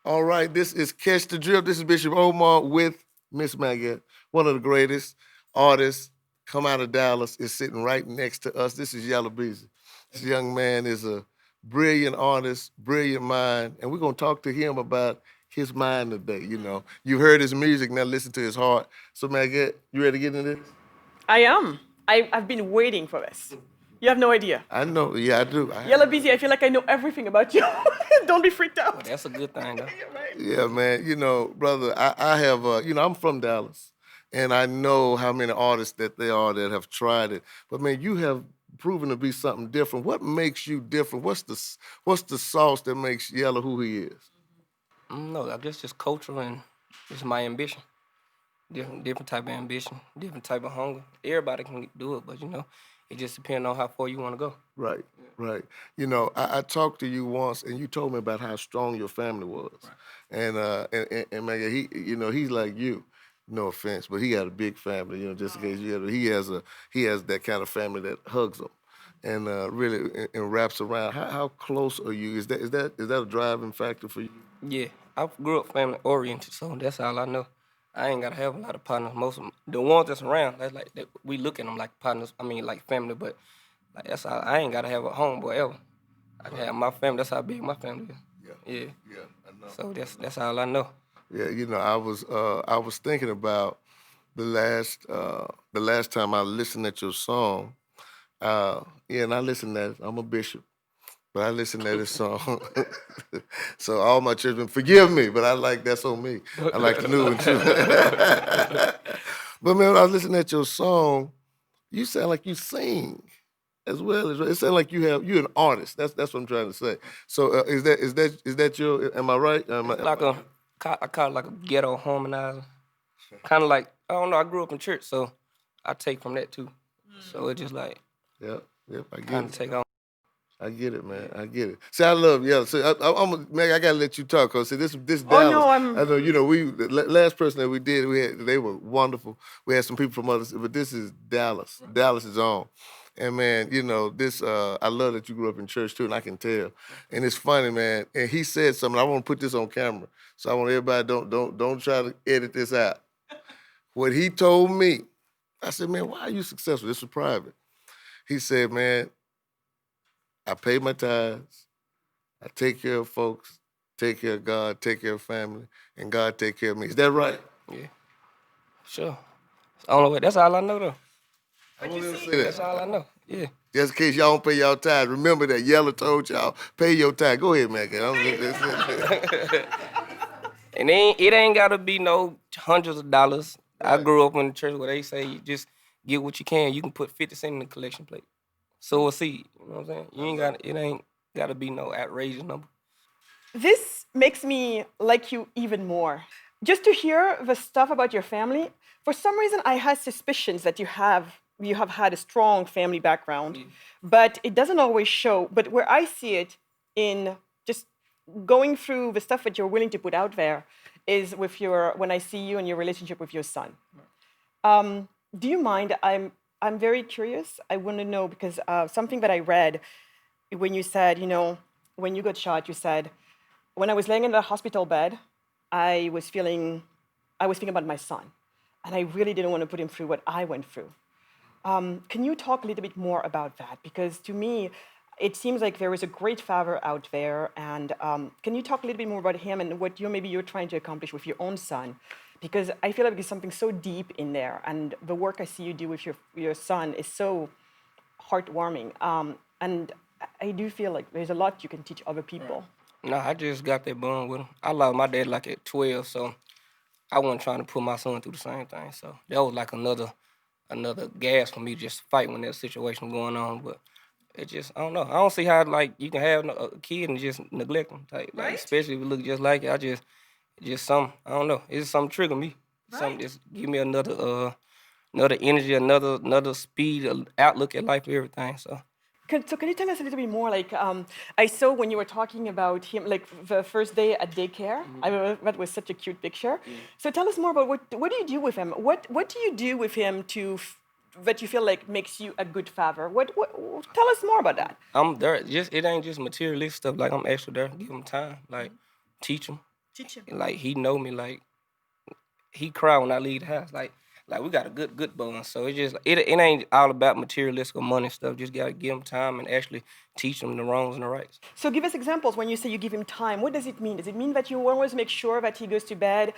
All right, this is Catch the Drip. This is Bishop Omar with Miss Magatte, one of the greatest artists come out of Dallas, is sitting right next to us. This is Yella Beezy. This young man is a brilliant artist, brilliant mind, and we're gonna talk to him about his mind today. You heard his music, now listen to his heart. So Magatte, you ready to get into this? I am. I've been waiting for this. You have no idea. I know, yeah, I do. Yella Beezy, I feel like I know everything about you. Don't be freaked out. Well, that's a good thing, though. Yeah, man. Brother, I have, I'm from Dallas, and I know how many artists that there are that have tried it. But man, you have proven to be something different. What makes you different? What's the sauce that makes Yella who he is? No, I guess just culture and just my ambition. Different type of ambition, different type of hunger. Everybody can do it, but it just depends on how far you want to go. Right, right. I talked to you once, and you told me about how strong your family was, and man, he's like you. No offense, but he got a big family. Just in case he has that kind of family that hugs him, and really and wraps around. How close are you? Is that a driving factor for you? Yeah, I grew up family oriented, so that's all I know. I ain't gotta have a lot of partners. Most of 'em- the ones that's around, that's like that, we look at them like partners. I mean, like family, but like that's all. I ain't gotta have a homeboy ever. I can have my family. That's how big my family is. Yeah, Yeah. yeah, I know. So that's all I know. Yeah, I was thinking about the last time I listened at your song. Yeah, and I listened at it. I'm a bishop, but I listened to this song. So all my children, forgive me, but I like that's on me. I like the new one too. But man, when I was listening at your song, you sound like you sing as well. It sounds like you're an artist. That's what I'm trying to say. So is that your? Am I right? It's like I call it like a ghetto harmonizer. Kind of like I don't know. I grew up in church, so I take from that too. So it just like Yep, yep. I get kind of it. take on. I get it, man. I get it. See, I love yeah. See, Meg, I gotta let you talk, cause see, this Oh Dallas. no, I know, last person that we did, they were wonderful. We had some people from others, but this is Dallas. Dallas is on, and man, this. I love that you grew up in church too, and I can tell. And it's funny, man. And he said something. I want to put this on camera, so I want everybody don't try to edit this out. What he told me, I said, man, why are you successful? This was private. He said, man, I pay my tithes. I take care of folks, take care of God, take care of family, and God take care of me. Is that right? Yeah, sure. It's the only way. That's all I know though. I want to say That's that. all I know. Yeah. Just in case y'all don't pay y'all tithes, remember that Yella told y'all, pay your tithe. Go ahead, man. And it ain't gotta be no hundreds of dollars. I grew up in the church where they say you just get what you can. You can put 50 cents in the collection plate. Sow a seed. You know what I'm saying? You ain't got it ain't gotta be no outrageous number. This makes me like you even more. Just to hear the stuff about your family, for some reason I had suspicions that you have had a strong family background, but it doesn't always show. But where I see it in just going through the stuff that you're willing to put out there is with your when I see you and your relationship with your son. Do you mind? I'm very curious. I want to know because something that I read when you said, when you got shot, you said, when I was laying in the hospital bed, I was feeling, I was thinking about my son, and I really didn't want to put him through what I went through. Can you talk a little bit more about that? Because to me, it seems like there is a great father out there, and can you talk a little bit more about him and what maybe you're trying to accomplish with your own son? Because I feel like there's something so deep in there, and the work I see you do with your son is so heartwarming. And I do feel like there's a lot you can teach other people. No, I just got that bond with him. I lost my dad like at 12, so I wasn't trying to put my son through the same thing. So that was like another gas for me just to fight when that situation was going on. But it just I don't know. I don't see how like you can have a kid and just neglect him. Like Right? especially if it look just like it. Just some I don't know. It's just something trigger me. Something Right. just give me another energy, another speed, outlook at life, everything. So So can you tell us a little bit more? Like, I saw when you were talking about him, like the first day at daycare. That was such a cute picture. So tell us more about what do you do with him? What do you do with him that you feel like makes you a good father? What tell us more about that. I'm there. Just it ain't just materialistic stuff. Like I'm extra there, give him time, like teach him. Teach him. Like he know me, like he cry when I leave the house. Like we got a good bond. So it ain't all about materialistic or money stuff. Just gotta give him time and actually teach him the wrongs and the rights. So give us examples when you say you give him time. What does it mean? Does it mean that you always make sure that he goes to bed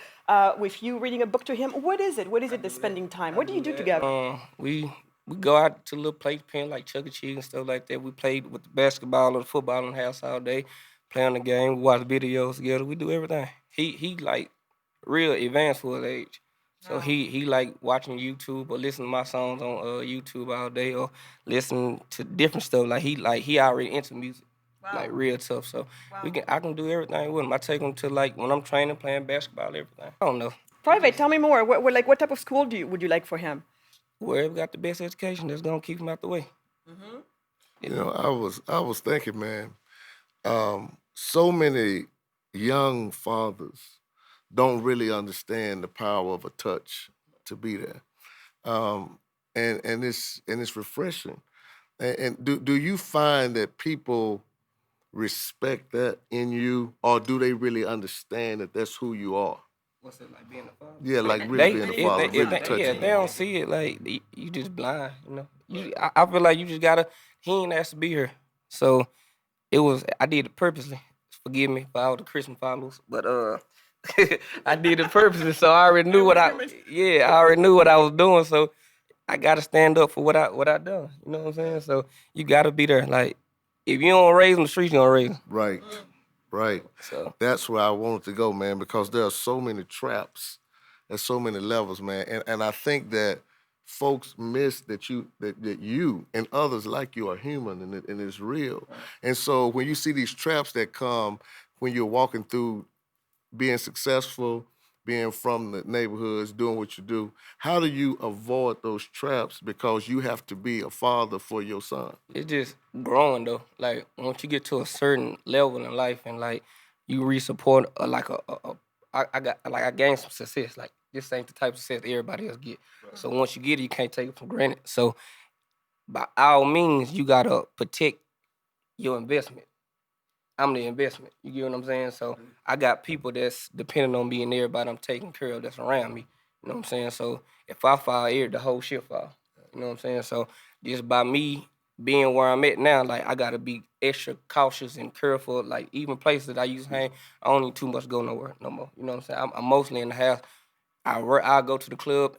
with you reading a book to him? What is it? What is it, the spending time? What do you do together? We go out to little play pen like Chuck E. Cheese and stuff like that. We played with the basketball or the football in the house all day, play on the game, we watch videos together. We do everything. He like real advanced for his age. So he like watching YouTube or listening to my songs on YouTube all day or listening to different stuff. He already into music. Like real tough. So I can do everything with him. I take him to like when I'm training, playing basketball, everything. I don't know. Private, tell me more. What type of school would you like for him? Whoever got the best education, that's gonna keep him out the way. You know, I was thinking, man, so many young fathers don't really understand the power of a touch to be there. And it's refreshing. And do you find that people respect that in you, or do they really understand that that's who you are? What's it like being a father? Yeah, like really being a father, really touching. If they don't see it, like you just blind, you know. I feel like you just gotta. He ain't asked to be here, so I did it purposely. Forgive me for all the Christian followers, but I did it purposely, so I already knew I already knew what I was doing, so I gotta stand up for what I done. You know what I'm saying? So you gotta be there. Like if you don't raise them the streets, you don't raise them. Right, right. So That's where I wanted to go, man, because there are so many traps. There's so many levels, man. And I think that folks miss that you and others like you are human and it's real. And so when you see these traps that come when you're walking through being successful, being from the neighborhoods, doing what you do, how do you avoid those traps? Because you have to be a father for your son. it's just growing though. Like once you get to a certain level in life and like you re-support I gained some success. Like this ain't the type of success everybody else get. So once you get it, you can't take it for granted. So by all means, you gotta protect your investment. I'm the investment. You get what I'm saying? So I got people that's depending on me and everybody I'm taking care of that's around me. You know what I'm saying? So if I fall, the whole shit fall. You know what I'm saying? So just by me being where I'm at now, like I gotta be extra cautious and careful. Like even places that I used to hang, I don't need too much go nowhere no more. You know what I'm saying? I'm mostly in the house. I go to the club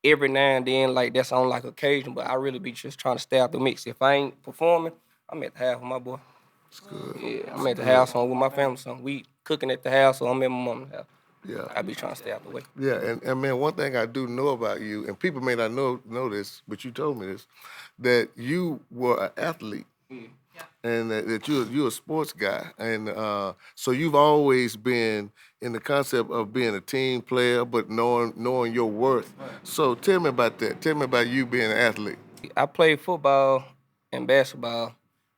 every now and then, like that's on like occasion, but I really be just trying to stay out the mix. If I ain't performing, I'm at the house with my boy. It's good. Yeah, I'm at the house on with my family. So we cooking at the house, so I'm at my mom's house. Yeah. I be trying to stay out the way. Yeah, and man, one thing I do know about you, and people may not know this, but you told me this, that you were an athlete, and that you're a sports guy, and so you've always been in the concept of being a team player, but knowing your worth. So tell me about that. Tell me about you being an athlete. I played football and basketball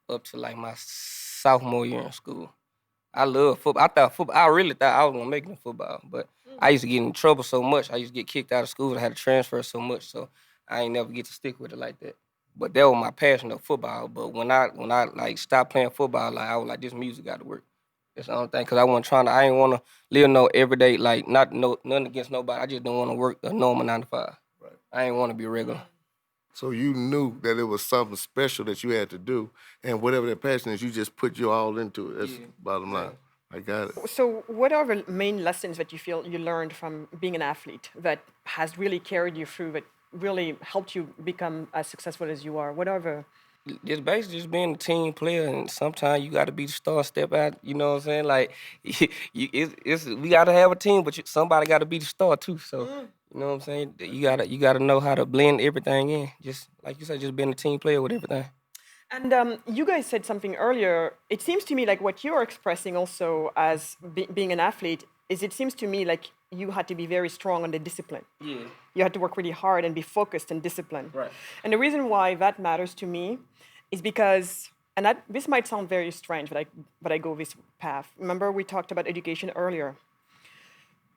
up to like my sophomore year in school. I love football. I really thought I was gonna make it in football, but I used to get in trouble so much. I used to get kicked out of school. I had to transfer so much, so I ain't never get to stick with it like that. But that was my passion of football. But when I like stopped playing football, like I was like, this music got to work. That's the only thing, cause I ain't want to live no everyday like nothing against nobody. I just don't want to work a normal 9 to 5. Right. I ain't want to be regular. So you knew that it was something special that you had to do, and whatever that passion is, you just put your all into it. That's the bottom line. I got it. So what are the main lessons that you feel you learned from being an athlete that has really carried you through, that really helped you become as successful as you are? What are the Just basically just being a team player, and sometimes you got to be the star, step out. You know what I'm saying? Like, we got to have a team, but somebody got to be the star too. So, you know what I'm saying? You gotta know how to blend everything in. Just like you said, just being a team player with everything. And you guys said something earlier. It seems to me like what you're expressing also as being an athlete is it seems to me like you had to be very strong on the discipline. Yeah. You had to work really hard and be focused and disciplined. Right. And the reason why that matters to me is because, and this might sound very strange, but I go this path. Remember we talked about education earlier.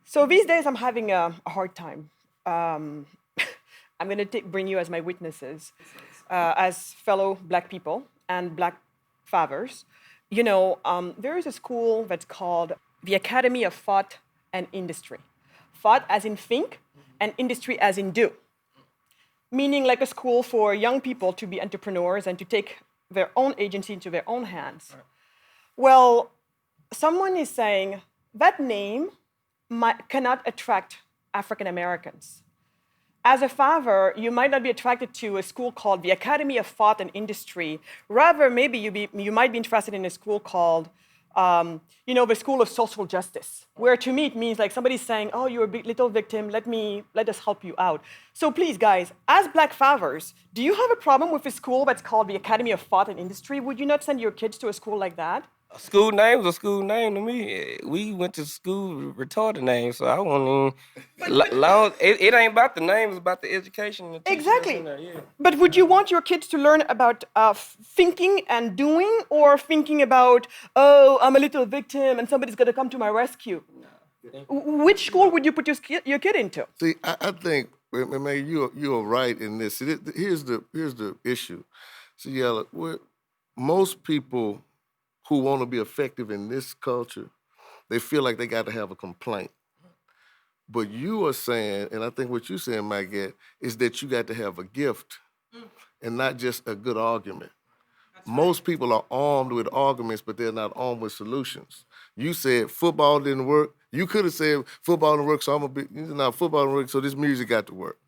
So these days I'm having a hard time. I'm going to bring you as my witnesses, as fellow Black people and Black fathers. You know, there is a school that's called the Academy of Thought and Industry. Thought as in think, and industry as in do. Meaning like a school for young people to be entrepreneurs and to take their own agency into their own hands. Well, someone is saying that name cannot attract African Americans. As a father, you might not be attracted to a school called the Academy of Thought and Industry. Rather, maybe you might be interested in a school called, the School of Social Justice, where to me it means like somebody's saying, "Oh, you're a big little victim. Let us help you out." So please, guys, as Black fathers, do you have a problem with a school that's called the Academy of Thought and Industry? Would you not send your kids to a school like that? A school name was a school name to me. We went to school retarded name, so I won't even. Long, it ain't about the name; it's about the education and the teachers that's in Exactly. there. Yeah. But would you want your kids to learn about thinking and doing, or thinking about, oh, I'm a little victim and somebody's going to come to my rescue? Which school would you put your kid into? See, I think, man, you're right in this. Here's the issue. See, Yella, most people who want to be effective in this culture, they feel like they got to have a complaint. But you are saying, and I think what you're saying, Magatte, is that you got to have a gift and not just a good argument. Most people are armed with arguments, but they're not armed with solutions. You said football didn't work. You could have said football didn't work, so I'm gonna be now football didn't work, so this music got to work.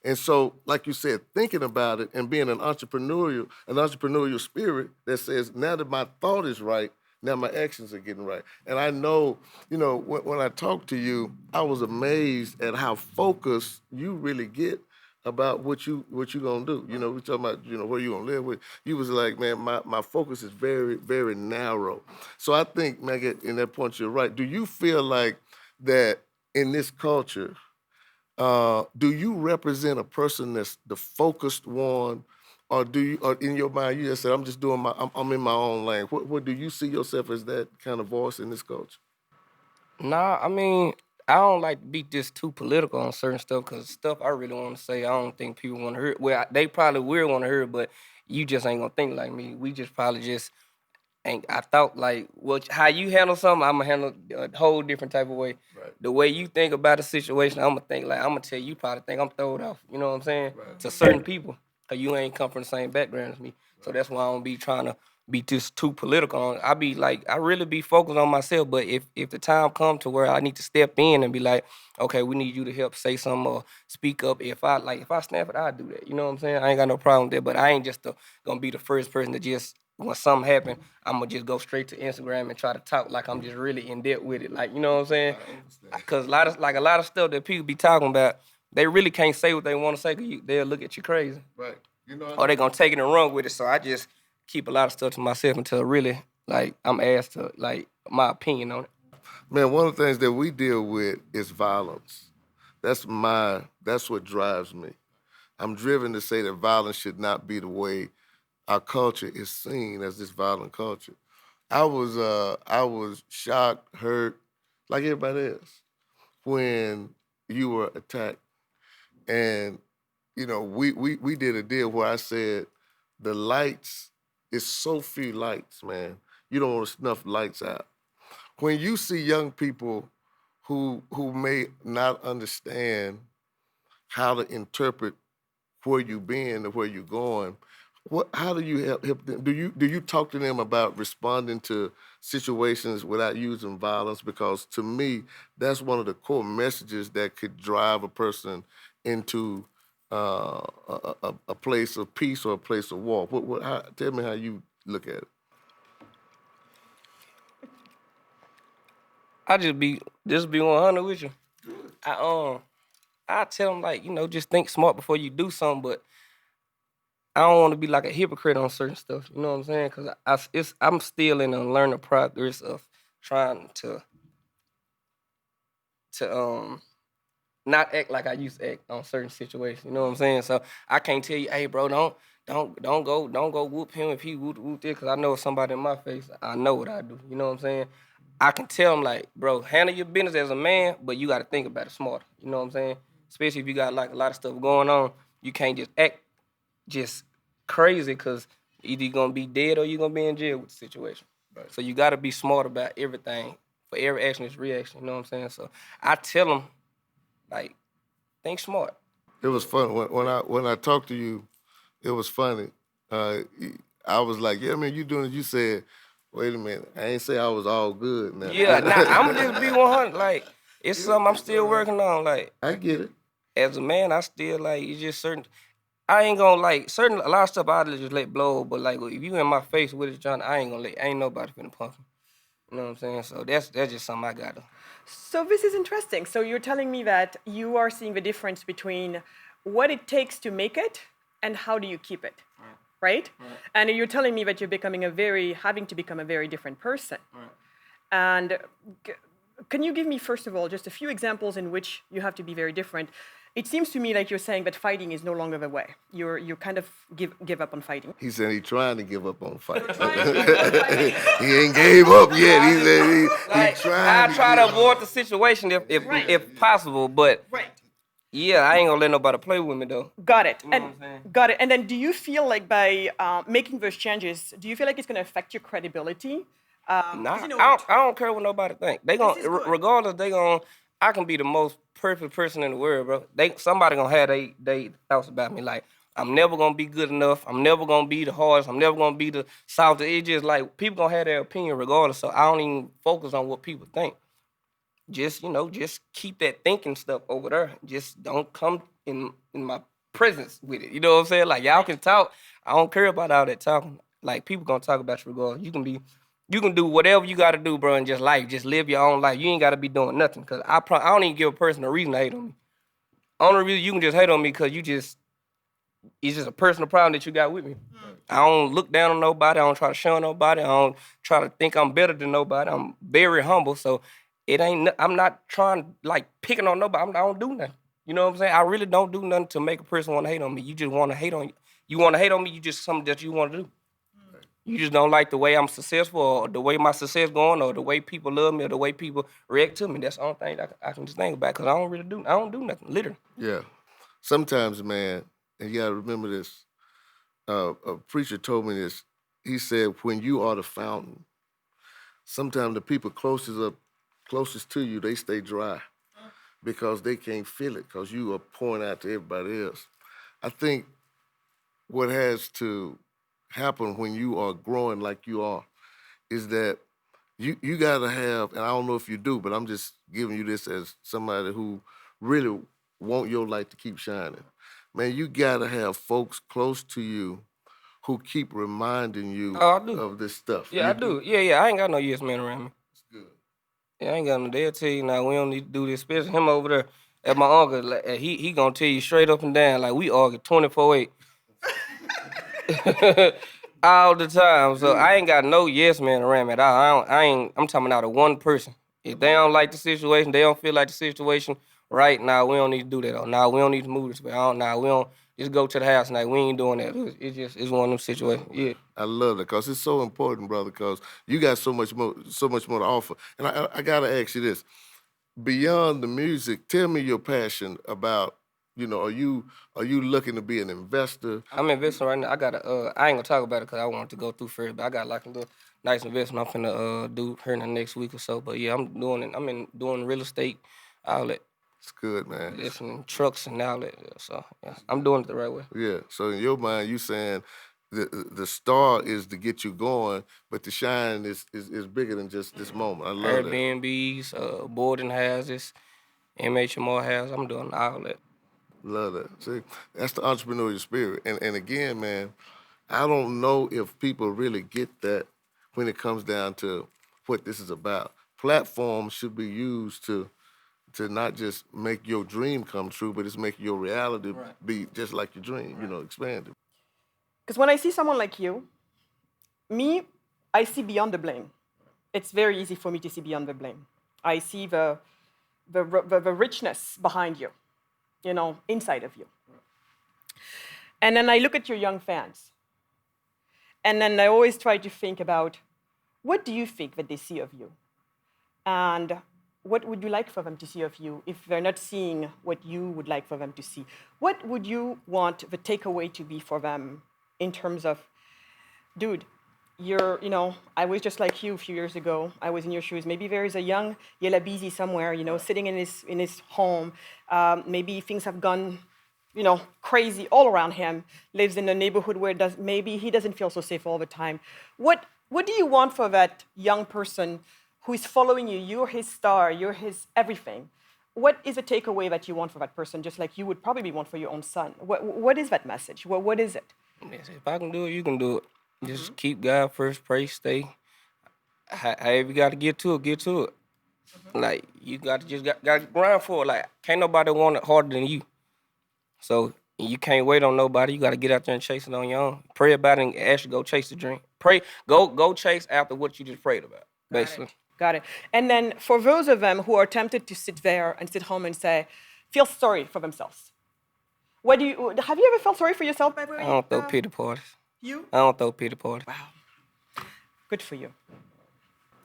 And so, like you said, thinking about it and being an entrepreneurial spirit that says, now that my thought is right, now my actions are getting right. And I know, when I talked to you, I was amazed at how focused you really get about what you gonna do. We talking about, where you gonna live with. You was like, man, my focus is very, very narrow. So I think, Magatte, in that point, you're right. Do you feel like that in this culture, do you represent a person that's the focused one, or or in your mind you just said, I'm just doing I'm in my own lane? What do you see yourself as that kind of voice in this culture? Nah, I mean, I don't like to be just too political on certain stuff because stuff I really want to say, I don't think people want to hear. Well, they probably will want to hear, it, but you just ain't gonna think like me. We just probably just ain't. I thought like, well, how you handle something, I'm gonna handle a whole different type of way. Right. The way you think about a situation, I'm gonna think like I'm gonna tell you. Probably think I'm throwed off. You know what I'm saying? Right. To certain people, cause you ain't come from the same background as me. So that's why I don't be trying to be just too political. I be like, I really be focused on myself. But if the time come to where I need to step in and be like, okay, we need you to help say something or speak up. If I snap it, I do that. You know what I'm saying? I ain't got no problem with that. But I ain't just gonna be the first person to just when something happen, I'm gonna just go straight to Instagram and try to talk like I'm just really in depth with it. Like, you know what I'm saying? Because a lot of stuff that people be talking about, they really can't say what they want to say because they'll look at you crazy. Right. Or they gonna take it and run with it. So I just keep a lot of stuff to myself until really like I'm asked to like my opinion on it. Man, one of the things that we deal with is violence. That's what drives me. I'm driven to say that violence should not be the way our culture is seen as this violent culture. I was shocked, hurt, like everybody else, when you were attacked. And we did a deal where I said the lights, it's so few lights, man. You don't want to snuff lights out. When you see young people who may not understand how to interpret where you been and where you're going, how do you help them? Do you talk to them about responding to situations without using violence? Because to me, that's one of the core messages that could drive a person into a place of peace or a place of war. Tell me how you look at it. I just be 100 with you. I tell them like just think smart before you do something, but I don't want to be like a hypocrite on certain stuff. You know what I'm saying? Because I'm still in a learning progress of trying to not act like I used to act on certain situations. You know what I'm saying? So I can't tell you, hey, bro, don't go whoop him if he whoop this, because I know if somebody in my face, I know what I do. You know what I'm saying? I can tell him like, bro, handle your business as a man, but you got to think about it smarter. You know what I'm saying? Especially if you got like a lot of stuff going on, you can't just act just crazy because either you're gonna be dead or you're gonna be in jail with the situation. Right. So you got to be smart about everything for every action is reaction. You know what I'm saying? So I tell them, like, think smart. It was fun when I talked to you. It was funny. Uh, I was like, "Yeah, man, you doing it?" You said, "Wait a minute, I ain't say I was all good now." Yeah, now I'm just be 100. Like, it's something I'm still working on. Like, I get it. as a man, I still like it's just certain. I ain't gonna like certain a lot of stuff I just let blow, but like if you in my face with it, John, I ain't gonna let ain't nobody finna punk me. You know what I'm saying? So that's just something I gotta. So this is interesting. So you're telling me that you are seeing the difference between what it takes to make it and how do you keep it, right? And you're telling me that you're having to become a very different person. And can you give me, first of all, just a few examples in which you have to be very different? It seems to me like you're saying that fighting is no longer the way. You kind of give up on fighting. He said he's trying to give up on fighting. He ain't gave up yet. He said he Like, trying. I try to avoid the situation if possible, but yeah, I ain't gonna let nobody play with me though. Got it. You know And what I'm saying? got it. And then, do you feel like by making those changes, do you feel like it's going to affect your credibility? Nah, 'Cause, you know, I don't care what nobody think. They This is gon' good. regardless. They gon' I can be the most perfect person in the world, bro. Somebody gonna have they thoughts about me. Like I'm never gonna be good enough. I'm never gonna be the hardest. I'm never gonna be the softest. It's just like people gonna have their opinion regardless. So I don't even focus on what people think. Just keep that thinking stuff over there. Just don't come in my presence with it. You know what I'm saying? Like y'all can talk. I don't care about all that talking. Like people gonna talk about you regardless. You can do whatever you gotta do, bro, and just live your own life. You ain't gotta be doing nothing. Cause I don't even give a person a reason to hate on me. Only reason you can just hate on me because it's just a personal problem that you got with me. I don't look down on nobody. I don't try to shun nobody. I don't try to think I'm better than nobody. I'm very humble. So I'm not trying like picking on nobody. I don't do nothing. You know what I'm saying? I really don't do nothing to make a person want to hate on me. You just want to hate on you. You want to hate on me. You just something that you want to do. You just don't like the way I'm successful or the way my success going or the way people love me or the way people react to me. That's the only thing I can just think about because I don't do nothing, literally. Yeah. Sometimes, man, and you gotta remember this. A preacher told me this. He said, "When you are the fountain, sometimes the people closest to you, they stay dry because they can't feel it because you are pouring out to everybody else." I think what has to happen when you are growing like you are is that you gotta have, and I don't know if you do, but I'm just giving you this as somebody who really want your light to keep shining. Man, you gotta have folks close to you who keep reminding you Oh, I do. of this stuff. Yeah, You I do. Yeah. I ain't got no yes man around me. It's good. Yeah, I ain't got no. They'll tell you now we don't need to do this. Especially him over there at my uncle. Like, he gonna tell you straight up and down like we argue 24/8 all the time. So I ain't got no yes man around me at all. I'm talking about a one person. If they don't like the situation, they don't feel like the situation right now. We don't need to do that. Or now we don't need to move this way. Now we don't just go to the house. Now we ain't doing that. It's one of them situations. Yeah. I love it because it's so important, brother. Because you got so much more to offer. And I gotta ask you this: beyond the music, tell me your passion about. Are you looking to be an investor? I'm investing right now. I ain't gonna talk about it because I want to go through first, but I got like a little nice investment I'm finna do here in the next week or so. But yeah, I'm doing it. Doing real estate outlet, It's good, man. investing in trucks and outlet. So yeah, I'm doing it the right way. Yeah. So in your mind, you saying the star is to get you going, but the shine is bigger than just this moment. I love that. Airbnbs, boarding houses, MHMO houses. I'm doing the outlet. Love that. See, that's the entrepreneurial spirit. And again, man, I don't know if people really get that when it comes down to what this is about. Platforms should be used to not just make your dream come true, but it's making your reality be just like your dream, expanded. Because when I see someone like you, me, I see beyond the blame. It's very easy for me to see beyond the blame. I see the richness behind you, inside of you. And then I look at your young fans. And then I always try to think about what do you think that they see of you? And what would you like for them to see of you if they're not seeing what you would like for them to see? What would you want the takeaway to be for them in terms of, dude, I was just like you a few years ago. I was in your shoes. Maybe there is a young Yella Beezy somewhere, sitting in his home. Maybe things have gone, crazy all around him. Lives in a neighborhood where maybe he doesn't feel so safe all the time. What do you want for that young person who is following you? You're his star. You're his everything. What is a takeaway that you want for that person, just like you would probably want for your own son? What is that message? What is it? Yes, if I can do it, you can do it. Just keep God first, pray, stay. However you got to get to it, get to it. Like you got to just got to grind for it. Like can't nobody want it harder than you. So you can't wait on nobody. You got to get out there and chase it on your own. Pray about it and actually go chase the dream. Pray, go chase after what you just prayed about. Basically. Got it. And then for those of them who are tempted to sit there and sit home and say, feel sorry for themselves. Have you ever felt sorry for yourself, by the way? I don't throw pity parties. You? I don't throw pity parties. Wow. Good for you.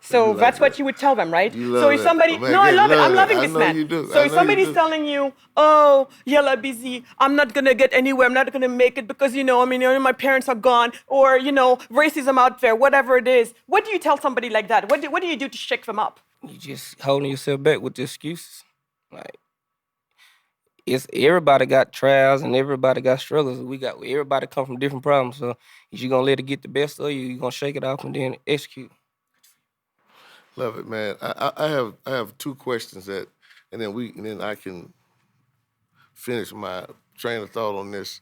So that's what you would tell them, right? You love So if it. somebody, Man, no, I love it. I'm it. loving I this know man. you do. So I if know somebody's you do. telling you, "Oh, Yella Beezy, I'm not gonna get anywhere. I'm not gonna make it because my parents are gone, or racism out there, whatever it is." What do you tell somebody like that? What do you do to shake them up? You just holding yourself back with the excuses. Like it's everybody got trials and everybody got struggles. Everybody come from different problems. So if you gonna let it get the best of you, you gonna shake it off and then execute. Love it, man. I have two questions and then I can finish my train of thought on this.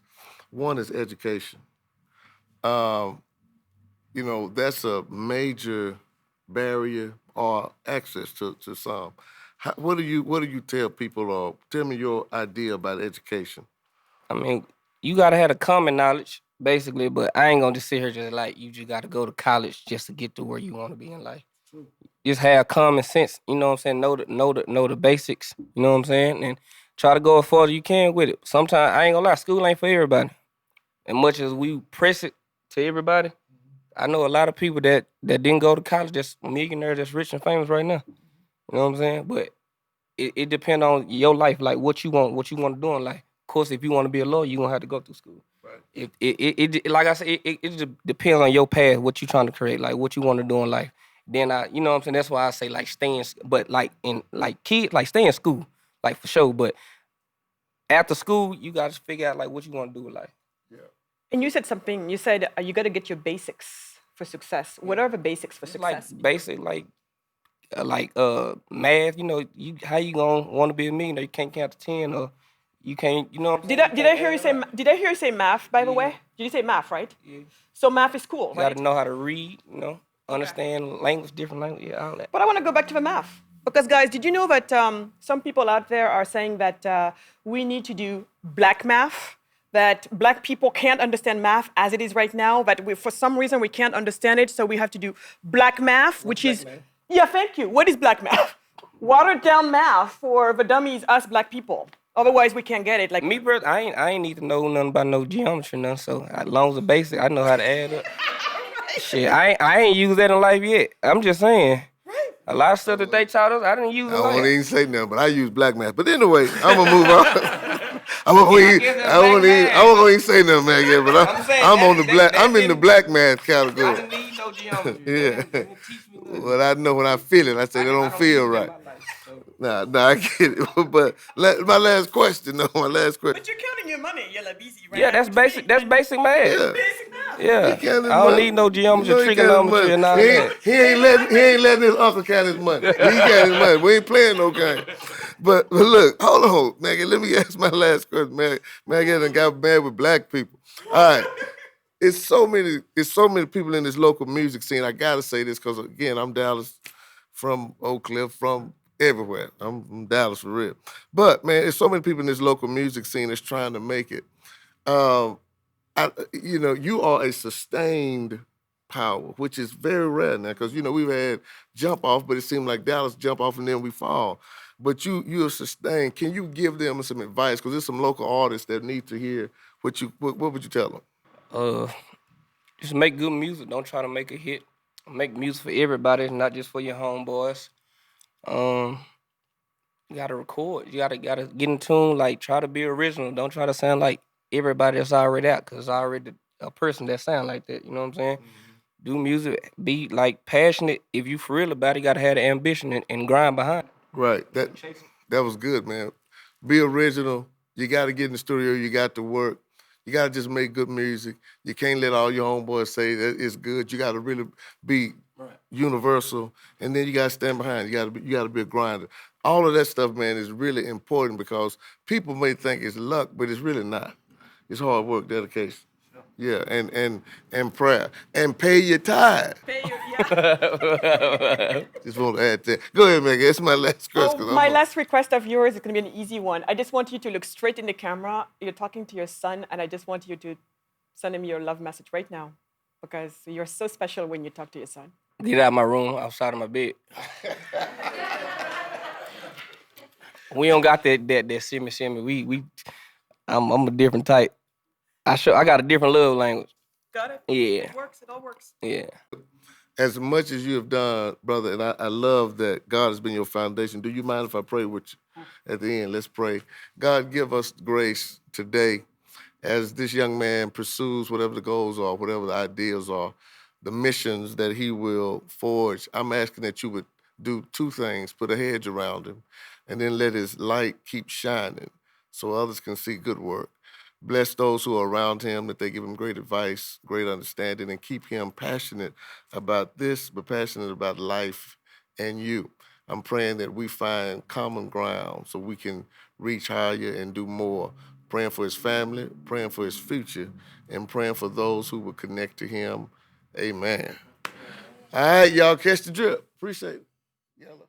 One is education. Um, that's a major barrier or access to some. What do you tell people, or tell me your idea about education? I mean, you gotta have the common knowledge, basically, but I ain't gonna just sit here just like you just gotta go to college just to get to where you wanna be in life. Just have common sense, you know what I'm saying? Know the basics, you know what I'm saying? And try to go as far as you can with it. Sometimes I ain't gonna lie, school ain't for everybody. As much as we press it to everybody, I know a lot of people that didn't go to college that's millionaires, that's rich and famous right now. You know what I'm saying? But it depends on your life, like what you want to do in life. Of course, if you want to be a lawyer, you're gonna have to go through school. Right. Like I said, it just depends on your path, what you trying to create, like what you want to do in life. Then you know what I'm saying. That's why I say like but like in like kids, like stay in school, like for sure. But after school, you got to figure out like what you want to do with life. Yeah. And you said something. You said you got to get your basics for success. What are the basics for It's like success? basic, math. How you gonna want to be a millionaire? You can't count to 10, or you can't. You know what I'm saying? Did I hear you say Did I hear you say math? By the Yeah. way, did you say math? Right. Yeah. So math is cool, You got right? to know how to read. Understand language, different language, yeah, all that. But I want to go back to the math. Because, guys, did you know that some people out there are saying that we need to do black math? That black people can't understand math as it is right now, that for some reason we can't understand it, so we have to do black math, which black is. math? Yeah, thank you. What is black math? Watered down math for the dummies, us black people. Otherwise, we can't get it. Like Me, bro, I ain't need to know nothing about no geometry, nothing. So as long as the basic, I know how to add up. Shit, I ain't used that in life yet. I'm just saying. A lot of stuff that they taught us, I didn't use I in don't want to life. even say nothing, but I use black math. But anyway, I'm gonna move on. I won't I even, guess that's I won't black even, math. I won't even say nothing, man. Yet, but I'm saying I'm that- on the that- black. that I'm in the didn't- black math I category. didn't need no geometry. Yeah. They didn't teach me nothing. Well, I know when I feel it, I say they I don't feel use it in right. my life, so. Nah, I get it. But my last question, though, my last question. But you're counting your money, Yella Beezy, right? Yeah, that's basic. That's basic math. Yeah. Basic math. Yeah, He counted I don't money. need no geometry, He counted trigonometry, and all money. that. He ain't letting his uncle count his money. He count his money. We ain't playing no game. But look, hold on, Maggie. Let me ask my last question, man. Maggie done got mad with black people. All right. It's so many people in this local music scene. I gotta say this because again, I'm Dallas, from Oak Cliff, from everywhere. I'm from Dallas for real. But man, there's so many people in this local music scene that's trying to make it. Um, you are a sustained power, which is very rare now, because we've had jump off, but it seemed like Dallas jump off and then we fall. But you're sustained. Can you give them some advice? Because there's some local artists that need to hear what would you tell them? Uh, just make good music. Don't try to make a hit. Make music for everybody, not just for your homeboys. Um, you gotta record. You gotta get in tune. Like try to be original. Don't try to sound like everybody that's already out, cause already a person that sound like that. You know what I'm saying? do music, be like passionate. If you for real about it, you gotta have the ambition and grind behind it. Right. That was good, man. Be original. You got to get in the studio. You got to work. You got to just make good music. You can't let all your homeboys say that it's good. You got to really be universal, and then you got to stand behind it. You got to be a grinder. All of that stuff, man, is really important because people may think it's luck, but it's really not. It's hard work, dedication. Yeah, and prayer and pay your tithe. Just want to add that. Go ahead, Megan. It's my last question. My last request of yours is going to be an easy one. I just want you to look straight in the camera. You're talking to your son, and I just want you to send him your love message right now because you're so special when you talk to your son. Get out of my room, outside of my bed. We don't got that shimmy. I'm a different type. I got a different love language. Got it? Yeah. It works. It all works. Yeah. As much as you have done, brother, and I love that God has been your foundation. Do you mind if I pray with you at the end? Let's pray. God, give us grace today as this young man pursues whatever the goals are, whatever the ideas are, the missions that he will forge. I'm asking that you would do two things: put a hedge around him, and then let his light keep shining so others can see good work. Bless those who are around him, that they give him great advice, great understanding, and keep him passionate about this, but passionate about life and you. I'm praying that we find common ground so we can reach higher and do more. Praying for his family, praying for his future, and praying for those who will connect to him. Amen. All right, y'all, catch the drip. Appreciate it. Yella.